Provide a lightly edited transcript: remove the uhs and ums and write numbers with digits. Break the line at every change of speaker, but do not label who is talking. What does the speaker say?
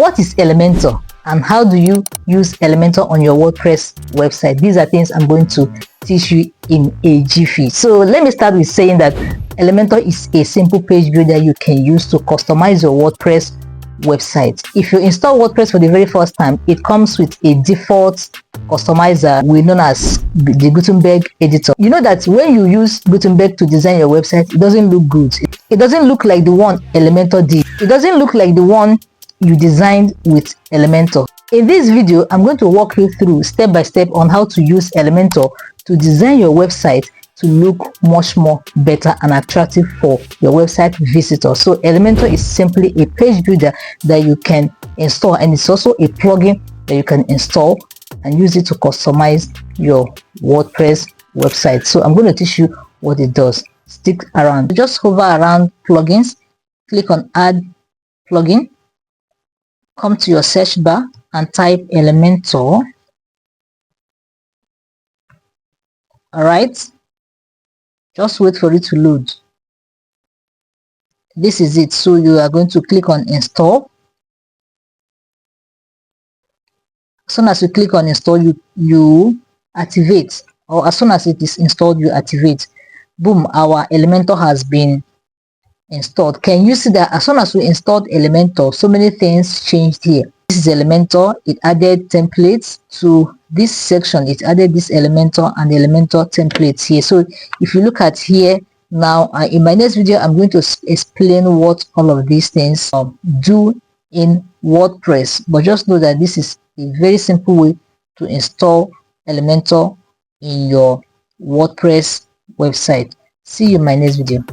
What is Elementor and how do you use Elementor on your WordPress website? These are things I'm going to teach you in a jiffy. So let me start with saying that Elementor is a simple page builder you can use to customize your WordPress website. If you install WordPress for the very first time, it comes with a default customizer we known as the Gutenberg editor. You know that when you use Gutenberg to design your website, it doesn't look good. It doesn't look like the one Elementor did. It doesn't look like the one you designed with Elementor. In this video, I'm going to walk you through step by step on how to use Elementor to design your website to look much more better and attractive for your website visitors. So Elementor is simply a page builder that you can install, and it's also a plugin that you can install and use it to customize your WordPress website. So I'm going to teach you what it does. Stick around. Just hover around plugins, click on add plugin, come to your search bar and type Elementor. All right, just wait for it to load. This is it. So you are going to click on install. As soon as you click on install, you activate, or as soon as it is installed, you activate. Boom, our Elementor has been installed. Can you see that as soon as we installed Elementor, so many things changed here? This is Elementor. It added templates to this section. It added this Elementor and Elementor templates here. So if you look at here now, in my next video, I'm going to explain what all of these things do in WordPress. But just know that this is a very simple way to install Elementor in your WordPress website. See you in my next video.